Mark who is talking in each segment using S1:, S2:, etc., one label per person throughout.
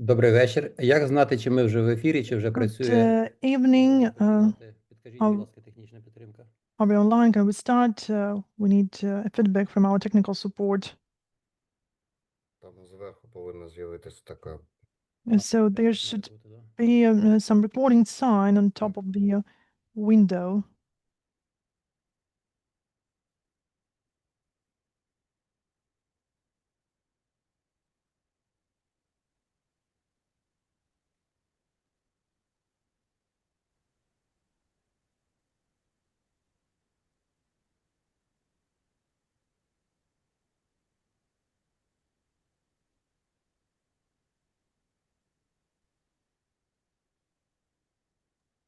S1: Добрий вечір. Як знати, чи ми вже в ефірі, чи вже працює?
S2: Evening.
S1: Підкажіть, будь ласка, технічна підтримка.
S2: Are we online? Can we start? We need a feedback from our technical support.
S3: Там зверху повинна з'явитися така.
S2: So there should be some reporting sign on top of the window.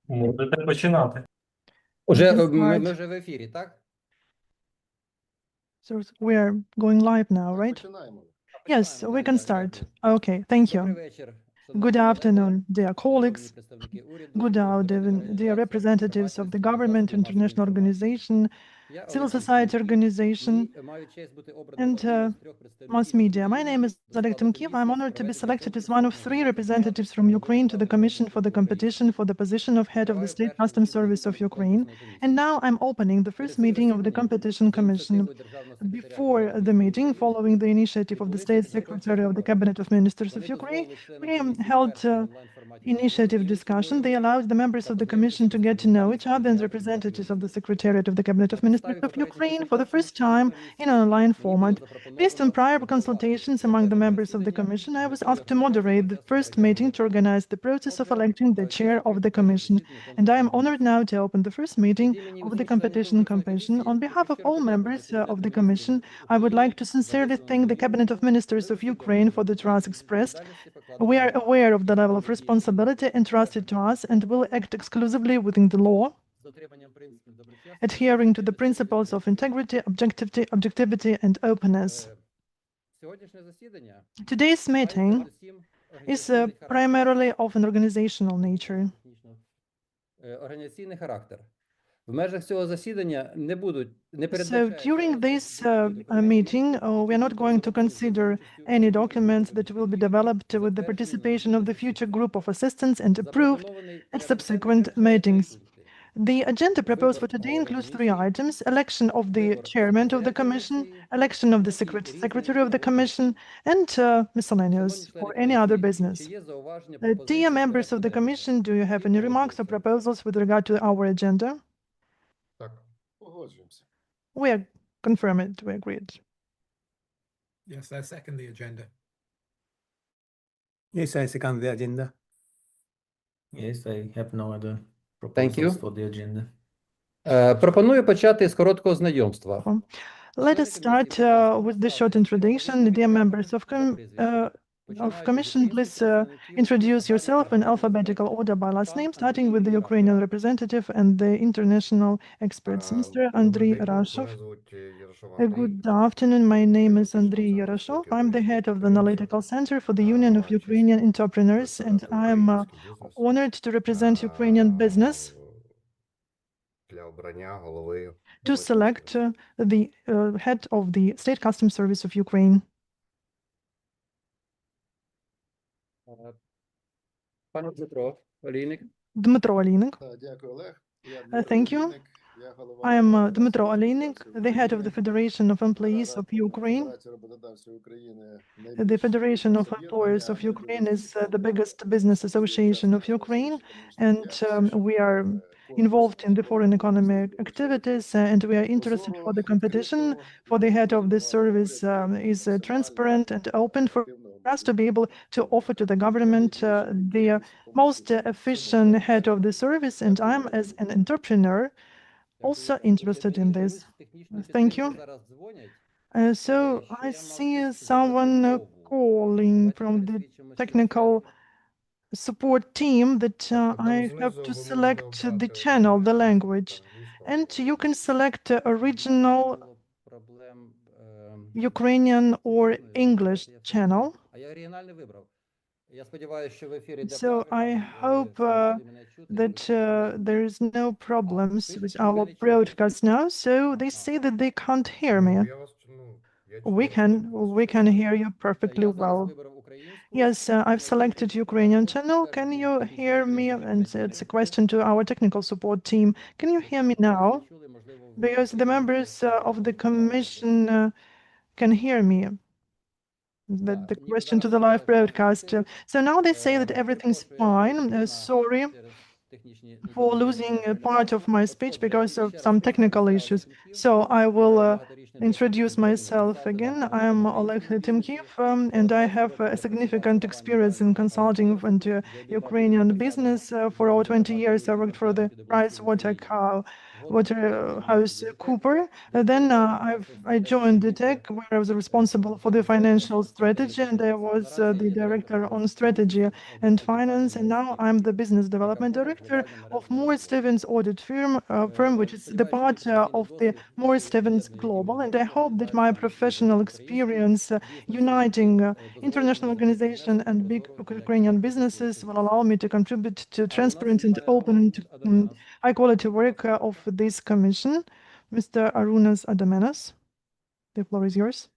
S4: Можете починати.
S1: Ми вже в ефірі, так?
S2: So we are going live now, right?
S3: Починаємо.
S2: Yes, we can start. Okay, thank you.
S1: Добрий вечір.
S2: Good afternoon, dear colleagues. Good afternoon, dear representatives of the government, international organization, civil society organization, and mass media. My name is Oleg Timkiv. I'm honored to be selected as one of 3 representatives from Ukraine to the Commission for the Competition for the position of head of the State Customs Service of Ukraine. And now I'm opening the first meeting of the Competition Commission. Before the meeting, following the initiative of the State Secretary of the Cabinet of Ministers of Ukraine, we held initiative discussion. They allowed the members of the Commission to get to know each other and representatives of the Secretariat of the Cabinet of Ministers of Ukraine for the first time in an online format. Based on prior consultations among the members of the Commission, I was asked to moderate the first meeting to organize the process of electing the chair of the Commission. And I am honored now to open the first meeting of the Competition Commission. On behalf of all members of the Commission, I would like to sincerely thank the Cabinet of Ministers of Ukraine for the trust expressed. We are aware of the level of responsibility entrusted to us and will act exclusively within the law, adhering to the principles of integrity, objectivity, and openness. Today's meeting is primarily of an organizational nature. So during this meeting, we are not going to consider any documents that will be developed with the participation of the future group of assistants and approved at subsequent meetings. The agenda proposed for today includes 3 items: election of the chairman of the Commission, election of the secretary of the Commission, and miscellaneous or any other business. Dear members of the Commission, do you have any remarks or proposals with regard to our agenda?
S3: Так, погоджуємося.
S2: We are confirmed, we agreed.
S5: Yes, I second the agenda.
S6: Yes, I second the agenda.
S4: Yes, I have no other
S1: Thank you.
S4: proposals for the agenda.
S1: Пропоную почати з короткого знайомства.
S2: Let us start with the short introduction. Dear members of Commission, please introduce yourself in alphabetical order by last name, starting with the Ukrainian representative and the international experts. Mr. Andriy Yarashov. Good afternoon. My name is Andriy Yarashov. I'm the head of the Analytical Center for the Union of Ukrainian Entrepreneurs, and I'm honored to represent Ukrainian business to select the head of the State Customs Service of Ukraine. Dmitro Oleynik. Thank you. I am Dmitro Oleynik, the head of the Federation of Employees of Ukraine. The Federation of Employers of Ukraine is the biggest business association of Ukraine, and we are involved in the foreign economic activities, and we are interested for the competition for the head of this service is transparent and open for us to be able to offer to the government the most efficient head of the service, and I'm, as an entrepreneur, also interested in this. Thank you. So I see someone calling from the technical support team that I have to select the channel, the language, and you can select original Ukrainian or English channel. So I hope that there is no problems with our broadcast now. So they say that they can't hear me. We can hear you perfectly well. Yes, I've selected Ukrainian channel. Can you hear me? And it's a question to our technical support team. Can you hear me now? Because the members of the commission can hear me. The question to the live broadcast. So now they say that everything's fine. Sorry for losing a part of my speech because of some technical issues. So I will introduce myself again. I am Oleg Timkiv, and I have a significant experience in consulting and Ukrainian business. For over 20 years, I worked for the Waterhouse Cooper. Then I joined the tech, where I was responsible for the financial strategy, and I was the director on strategy and finance. And now I'm the business development director of Morris Stevens audit firm, which is the part of the Morris Stevens Global. And I hope that my professional experience uniting international organization and big Ukrainian businesses will allow me to contribute to transparent and open and high quality work of this commission. Mr. Arunas Adamenas, the floor is yours.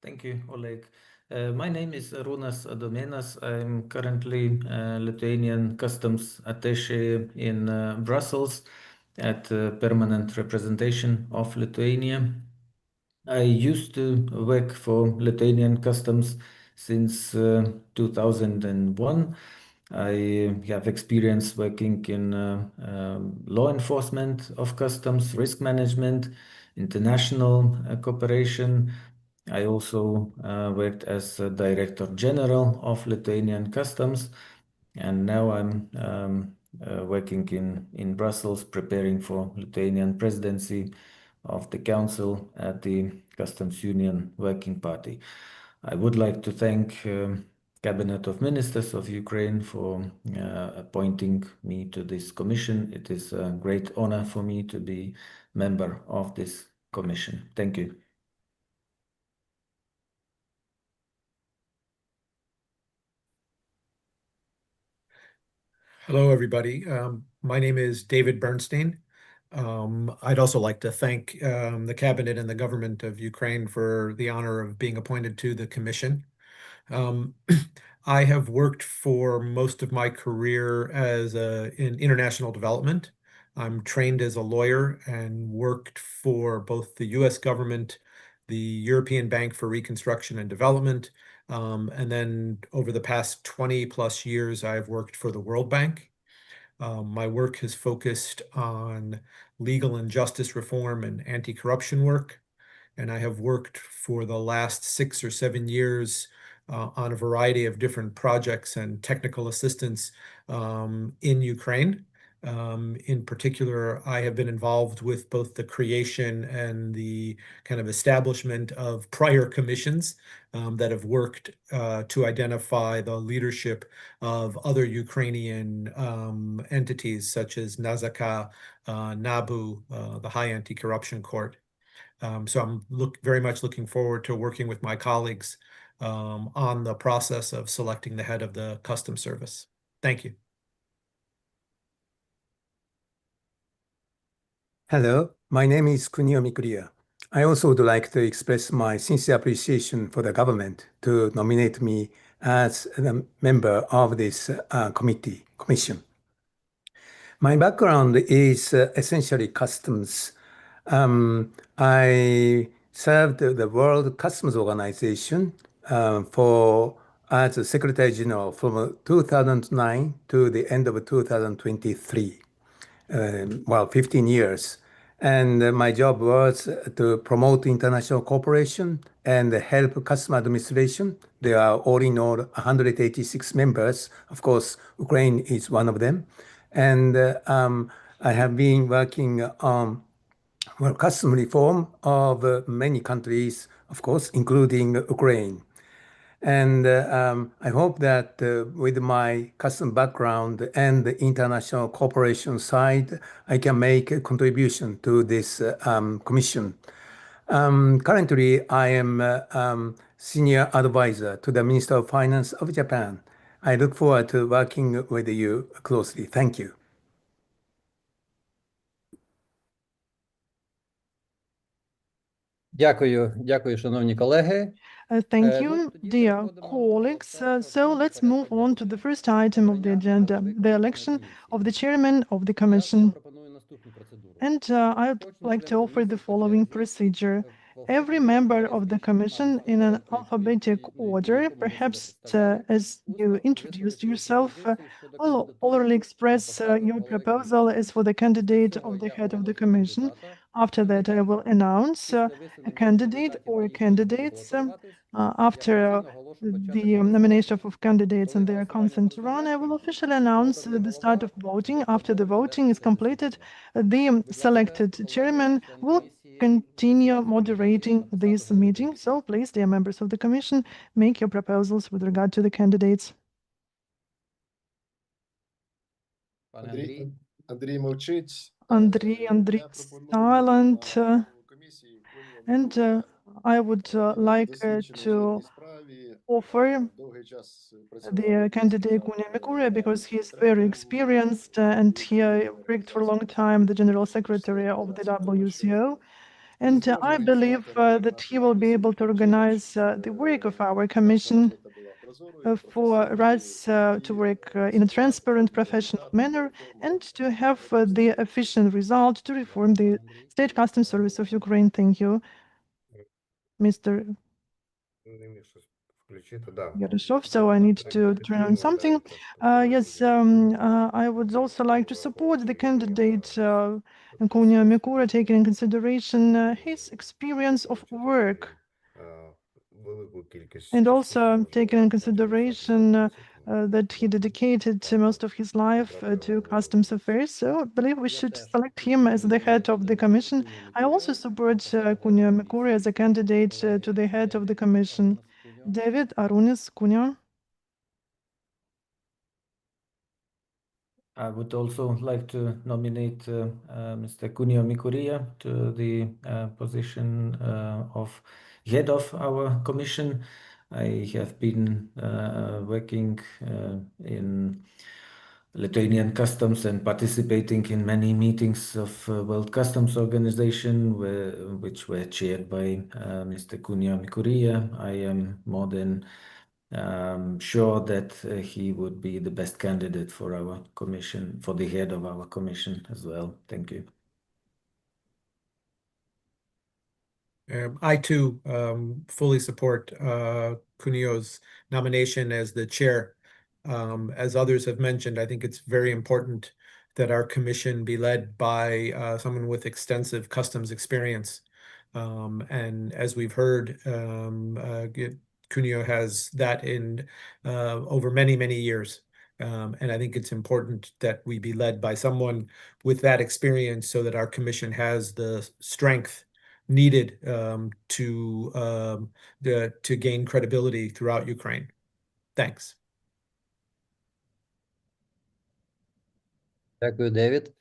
S4: Thank you, Oleg. My name is Arunas Adomenas. I'm currently Lithuanian Customs Attaché in Brussels at Permanent Representation of Lithuania. I used to work for Lithuanian Customs since 2001. I have experience working in law enforcement of customs, risk management, international cooperation. I also worked as Director General of Lithuanian Customs, and now I'm working in Brussels, preparing for Lithuanian presidency of the Council at the Customs Union Working Party. I would like to thank Cabinet of Ministers of Ukraine for appointing me to this commission. It is a great honor for me to be member of this commission. Thank you.
S5: Hello, everybody. My name is David Bernstein. I'd also like to thank the cabinet and the government of Ukraine for the honor of being appointed to the commission. I have worked for most of my career in international development. I'm trained as a lawyer and worked for both the US government, the European Bank for Reconstruction and Development, and then over the past 20 plus years, I've worked for the World Bank. My work has focused on legal and justice reform and anti-corruption work. And I have worked for the last 6 or 7 years on a variety of different projects and technical assistance in Ukraine. In particular, I have been involved with both the creation and the kind of establishment of prior commissions that have worked to identify the leadership of other Ukrainian entities such as NAZAKA, NABU, the High Anti-Corruption Court. So I'm very much looking forward to working with my colleagues on the process of selecting the head of the Customs Service. Thank you.
S6: Hello, my name is Kunio Mikuria. I also would like to express my sincere appreciation for the government to nominate me as a member of this commission. My background is essentially customs. I served the World Customs Organization as a Secretary General from 2009 to the end of 2023. 15 years. And my job was to promote international cooperation and help customs administration. There are all in all 186 members. Of course, Ukraine is one of them. And I have been working on custom reform of many countries, of course, including Ukraine. And I hope that with my custom background and the international cooperation side, I can make a contribution to this commission. Currently, I am senior advisor to the Minister of Finance of Japan. I look forward to working with you closely. Thank you.
S1: Дякую, шановні колеги.
S2: Thank
S1: Ну,
S2: you,
S1: тоді
S2: dear
S1: переходимо
S2: colleagues.
S1: до
S2: So
S1: першого
S2: let's
S1: пункту
S2: move on to the
S1: порядку
S2: first item of the
S1: обрання та
S2: agenda, the
S1: викликання
S2: election
S1: комісії.
S2: of the chairman of the
S1: Я
S2: commission.
S1: пропоную наступну процедуру.
S2: And I'd like to offer the following procedure. Every member of the commission in an alphabetic order, perhaps as you introduced yourself, will orally express your proposal as for the candidate of the head of the commission. After that, I will announce a candidate or candidates. After the nomination of candidates and their consent to run, I will officially announce the start of voting. After the voting is completed, the selected chairman will continue moderating this meeting. So please, dear members of the commission, make your proposals with regard to the candidates.
S1: Пане Андрій.
S3: Андрій мовчить.
S2: Andriy
S3: Я пропоную
S2: silent,
S3: комісії
S2: and I would like to offer the candidate Kunia Mikuria because he is very experienced and he worked for a long time the general secretary of the WCO. And I believe that he will be able to organize the work of our commission for us to work in a transparent, professional manner and to have the efficient result to reform the State Customs Service of Ukraine. Thank you, Mr.
S3: Не міг щось включити, да.
S2: Yarashov. So I need to turn on something. Yes, I would also like to support the candidate Kunia Mikura, taking in consideration his experience of work
S3: Велику кількість
S2: and also taking in consideration that he dedicated most of his life to customs affairs. So I believe we should select him as the head of the commission. I also support Kunia Mikura as a candidate to the head of the commission. David Arunis Kunia.
S4: I would also like to nominate Mr. Kunio Mikuria to the position of head of our commission. I have been working in Lithuanian customs and participating in many meetings of World Customs Organization, which were chaired by Mr. Kunio Mikuria. I am more than sure that he would be the best candidate for our commission, for the head of our commission as well. Thank you.
S5: I too fully support Kunio's nomination as the chair. As others have mentioned, I think it's very important that our commission be led by someone with extensive customs experience. And as we've heard, Kunio has that in over many, many years. And I think it's important that we be led by someone with that experience so that our commission has the strength needed to gain credibility throughout Ukraine. Thanks.
S1: Дякую, Девід.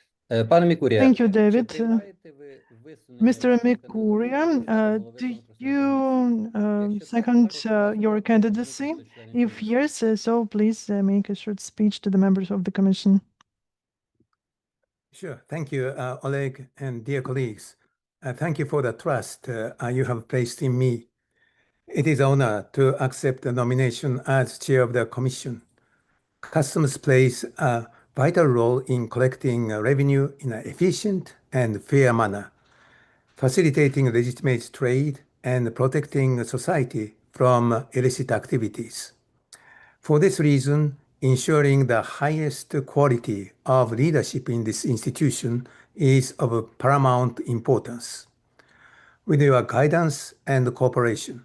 S1: Пане Мікурія,
S2: Thank you,
S1: чи
S2: David.
S1: приймаєте ви висунення
S2: Mr.
S1: вашої
S2: Mikuria,
S1: кандидатури на
S2: do
S1: голови конкурсної
S2: you
S1: комісії? Якщо так,
S2: second
S1: прошу вас
S2: your
S1: оголосити
S2: candidacy?
S1: запитання членів
S2: If
S1: комісії.
S2: yes, so please make a short speech to the members of the commission.
S6: Sure. Thank you, Oleg, and dear colleagues. Thank you for the trust you have placed in me. It is an honor to accept the nomination as chair of the commission. Customs plays a vital role in collecting revenue in an efficient and fair manner, facilitating legitimate trade and protecting society from illicit activities. For this reason, ensuring the highest quality of leadership in this institution is of paramount importance. With your guidance and cooperation,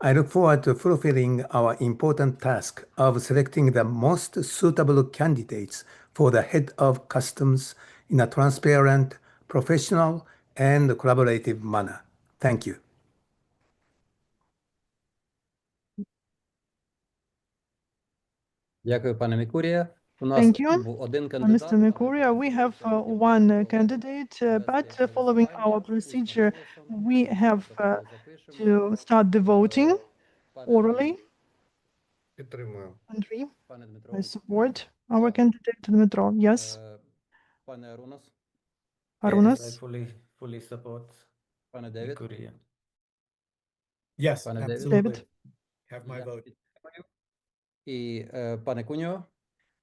S6: I look forward to fulfilling our important task of selecting the most suitable candidates for the head of customs in a transparent, professional, and collaborative manner. Thank you.
S1: Дякую, пане Мікурія. У нас
S2: Thank you,
S1: був один кандидат.
S2: Mr. Mikuria. We have one candidate, but following our procedure, we have to start the voting orally.
S3: підтримую.
S2: Andriy,
S1: Пане Дмитро.
S2: I support our candidate, Dmitro. Yes,
S1: Пане Арунас.
S4: Yes, I
S2: Arunas.
S4: fully support
S1: Пане Девід.
S4: Mikuria.
S5: Yes,
S1: Пане Девід.
S5: absolutely. Have my
S1: Я
S5: vote.
S1: підтримую. І пане Куньо,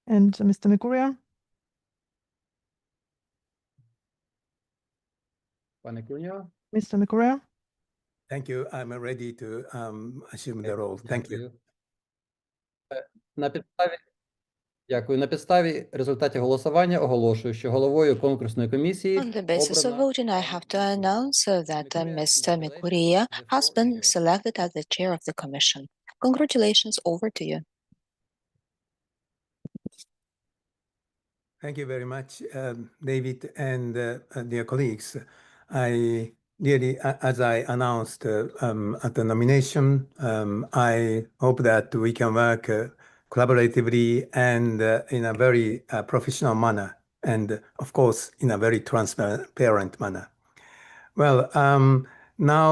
S2: And Mr. Mikuria?
S1: пане Куньо.
S2: Mr. Mikuria?
S6: Thank you. I'm ready to assume the role. Thank you.
S1: Дякую. На підставі, дякую. На підставі результатів голосування оголошую, що головою конкурсної комісії
S7: On the basis of
S1: обрано
S7: voting, I have to announce that Mr. Mikuria has been selected as the chair of the commission. Congratulations, over to you.
S6: Thank you very much, David and dear colleagues. I really, as I announced at the nomination, I hope that we can work collaboratively and in a very professional manner, and of course, in a very transparent manner. Well, now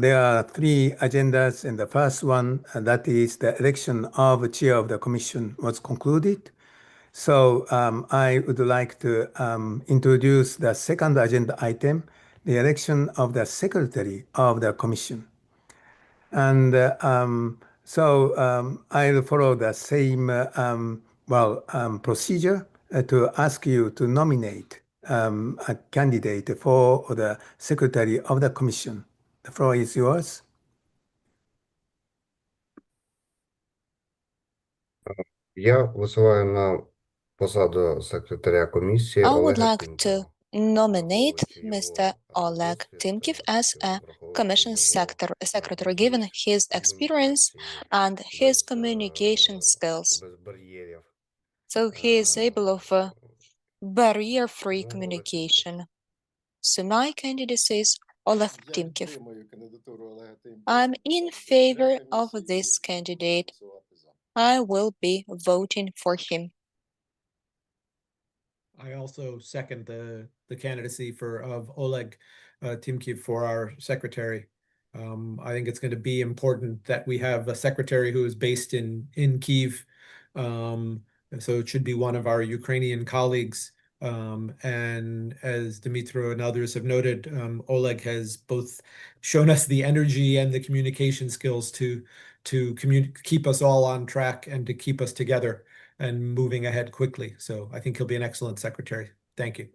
S6: there are three agendas, and the first one, that is the election of chair of the commission, was concluded. So I would like to introduce the second agenda item, the election of the secretary of the commission. And I'll follow the same procedure to ask you to nominate a candidate for the secretary of the commission. The floor is yours.
S3: Я висуваю на посаду секретаря комісії
S7: I would
S3: Олега
S7: like
S3: Тимківа.
S7: to nominate
S3: Враховуючи
S7: Mr.
S3: його
S7: Oleg
S3: досвід,
S7: Timkiv as a
S3: враховуючи
S7: commission
S3: його
S7: secretary, given his experience and his communication skills.
S3: без бар'єрів.
S7: So he is able of barrier-free
S3: Ну,
S7: communication. So my candidate is Oleg Timkiv. I'm in favor of this candidate. I will be voting for him.
S5: I also second the candidacy of Oleg Timkiv for our secretary. I think it's going to be important that we have a secretary who is based in Kyiv. So it should be one of our Ukrainian colleagues. And as Dmytro and others have noted, Oleg has both shown us the energy and the communication skills to keep us all on track and to keep us together and moving ahead quickly. So I think he'll be an excellent secretary. Thank you.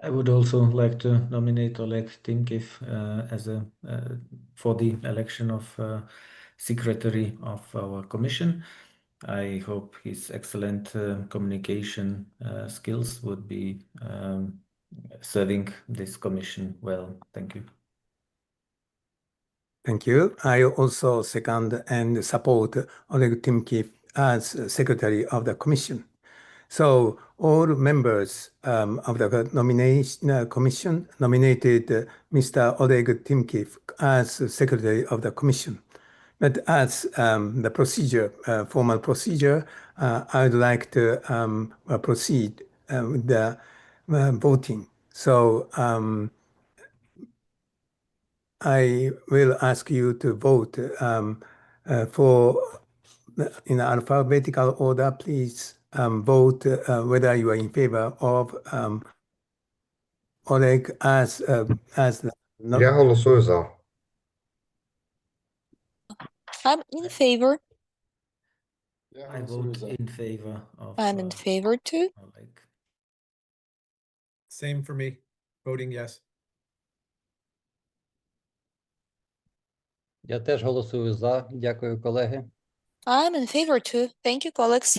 S4: I would also like to nominate Oleg Timkiv as for the election of secretary of our commission. I hope his excellent communication skills would be serving this commission well. Thank you.
S6: Thank you. I also second and support Oleg Timkiv as secretary of the commission. So all members of the nomination commission nominated Mr. Oleg Timkiv as secretary of the commission. But as the procedure, formal procedure, I would like to proceed with the voting. So I will ask you to vote in alphabetical order. Please vote whether you are in favor of Oleg as the.
S3: Я голосую за.
S7: I'm in favor.
S4: I vote in favor of
S7: I'm in favor too.
S4: Oleg.
S5: Same for me. Voting yes.
S1: Я теж голосую за. Дякую, колеги.
S7: I'm in favor too. Thank you, colleagues.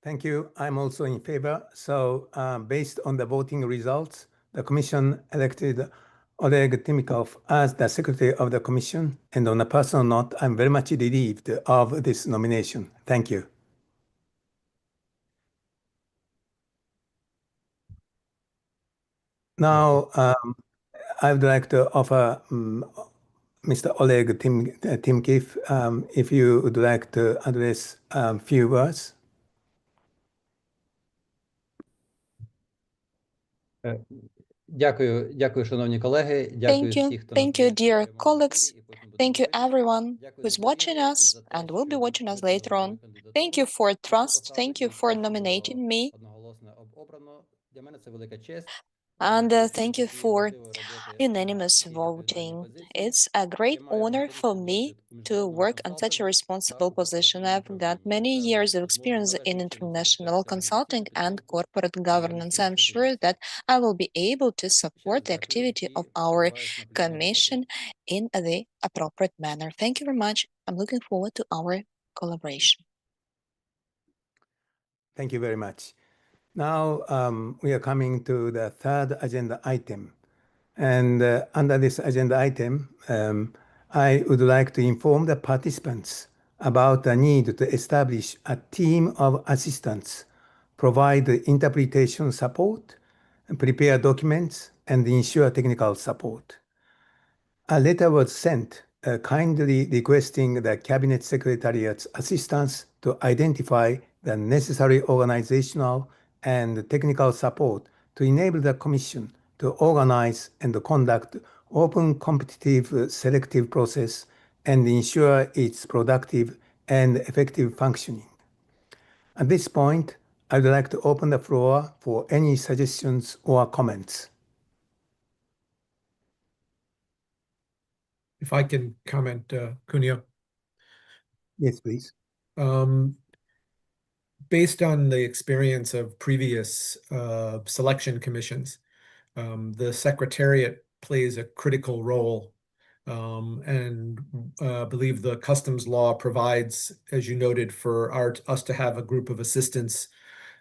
S6: Thank you. I'm also in favor. So based on the voting results, the commission elected Oleg Timkov as the secretary of the commission. And on a personal note, I'm very much relieved of this nomination. Thank you. Now, I would like to offer Mr. Oleg Timkiv, if you would like to address a few words.
S1: Дякую, шановні колеги. Дякую
S7: Thank you.
S1: всіх, хто
S7: Thank you, dear
S1: нас
S7: colleagues.
S1: і потім буде
S7: Thank you,
S1: дивитися.
S7: everyone
S1: Дякую
S7: who's
S1: за
S7: watching
S1: довіру
S7: us
S1: і за те,
S7: and will be
S1: що
S7: watching us
S1: ви
S7: later on.
S1: кандидатуру
S7: Thank you for
S1: на
S7: trust.
S1: посаду
S7: Thank you
S1: і
S7: for
S1: було
S7: nominating me.
S1: одноголосно обрано.
S7: And thank you for unanimous voting. It's a great honor for me to work on such a responsible position. I've got many years of experience in international consulting and corporate governance. I'm sure that I will be able to support the activity of our commission in the appropriate manner. Thank you very much. I'm looking forward to our collaboration.
S6: Thank you very much. Now we are coming to the third agenda item. And under this agenda item, I would like to inform the participants about the need to establish a team of assistants, provide interpretation support, prepare documents, and ensure technical support. A letter was sent kindly requesting the Cabinet Secretariat's assistance to identify the necessary organizational and technical support to enable the Commission to organize and conduct open, competitive, selective process and ensure its productive and effective functioning. At this point, I would like to open the floor for any suggestions or comments.
S5: If I can comment, Cunha.
S6: Yes, please.
S5: Based on the experience of previous selection commissions, the Secretariat plays a critical role, and believe the customs law provides, as you noted, for us to have a group of assistants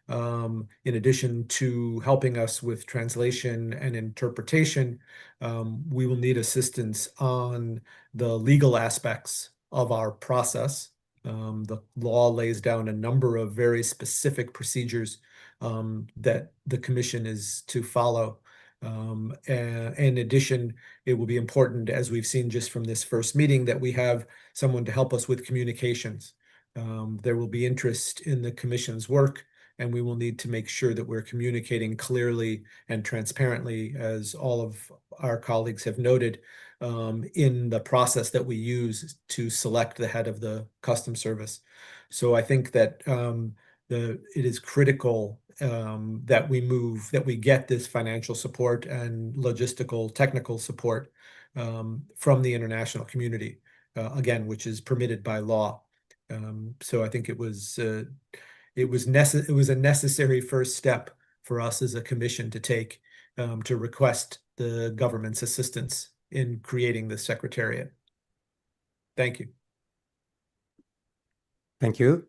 S5: in addition to helping us with translation and interpretation. We will need assistance on the legal aspects of our process. The law lays down a number of very specific procedures that the Commission is to follow. In addition, it will be important, as we've seen just from this first meeting, that we have someone to help us with communications. There will be interest in the Commission's work, and we will need to make sure that we're communicating clearly and transparently, as all of our colleagues have noted, in the process that we use to select the head of the Customs Service. So I think that it is critical that we get this financial support and logistical technical support from the international community, again, which is permitted by law. So I think it was a necessary first step for us as a commission to take to request the government's assistance in creating the Secretariat. Thank you.
S6: Thank you.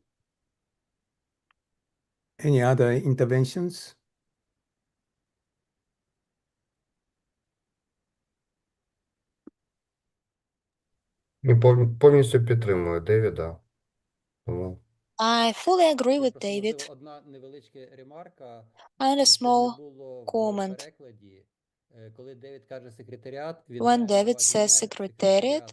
S6: Any other interventions?
S3: Повністю підтримую Девіда. Тому
S7: I fully agree with David. And a small comment. When David says Secretariat,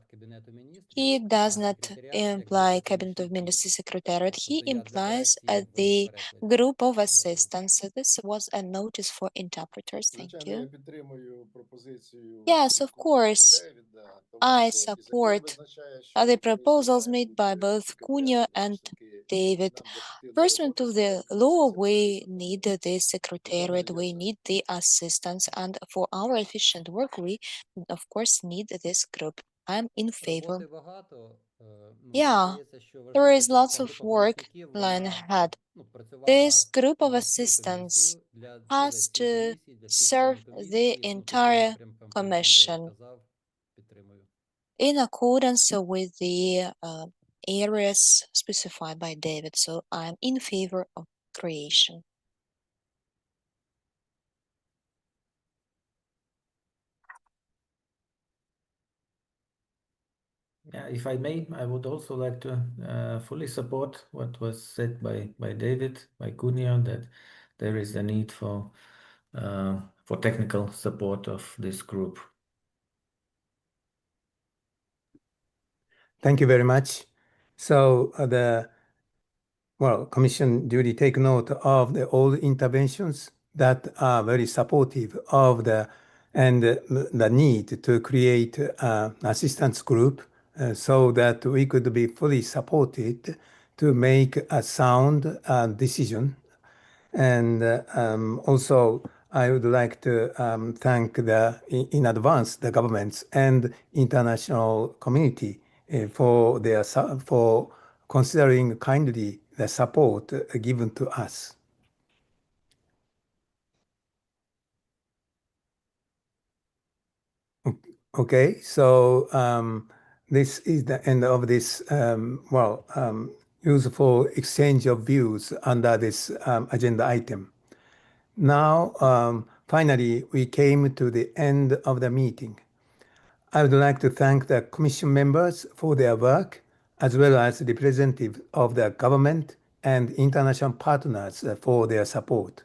S7: he does not imply Cabinet of Ministers Secretariat. He implies the group of assistants. So this was a notice for interpreters. Thank you. Yes, of course. I support the proposals made by both Cunha and David. Pursuant to the law, we need the Secretariat, we need the assistance, and for our efficient work, we, of course, need this group. I'm in favor. Yeah, there is lots of work lying ahead. This group of assistants has to serve the entire Commission in accordance with the areas specified by David. So I'm in favor of creation.
S4: Yeah, if I may, I would also like to fully support what was said by David, by Cunha, that there is a need for technical support of this group.
S6: Thank you very much. So Commission duly take note of all the interventions that are very supportive of the need to create an assistance group so that we could be fully supported to make a sound decision. And also, I would like to thank in advance the governments and international community for for considering kindly the support given to us. Okay, so this is the end of this useful exchange of views under this agenda item. Now, finally, we came to the end of the meeting. I would like to thank the Commission members for their work, as well as representatives of the government and international partners for their support.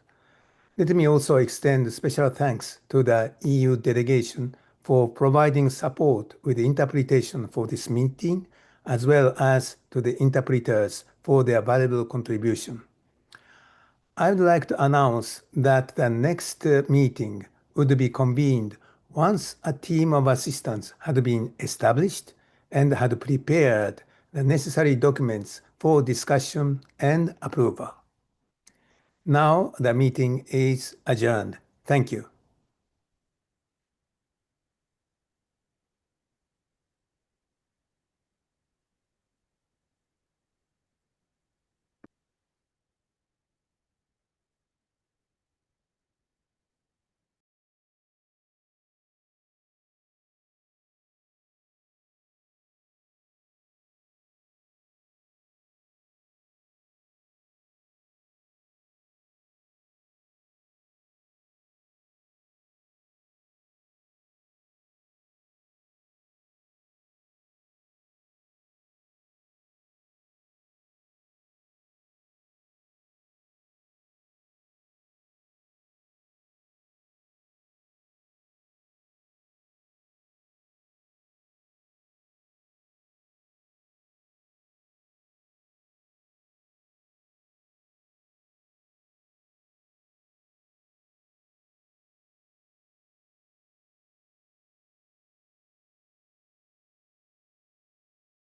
S6: Let me also extend special thanks to the EU delegation for providing support with interpretation for this meeting, as well as to the interpreters for their valuable contribution. I would like to announce that the next meeting would be convened once a team of assistants had been established and had prepared the necessary documents for discussion and approval. Now the meeting is adjourned. Thank you.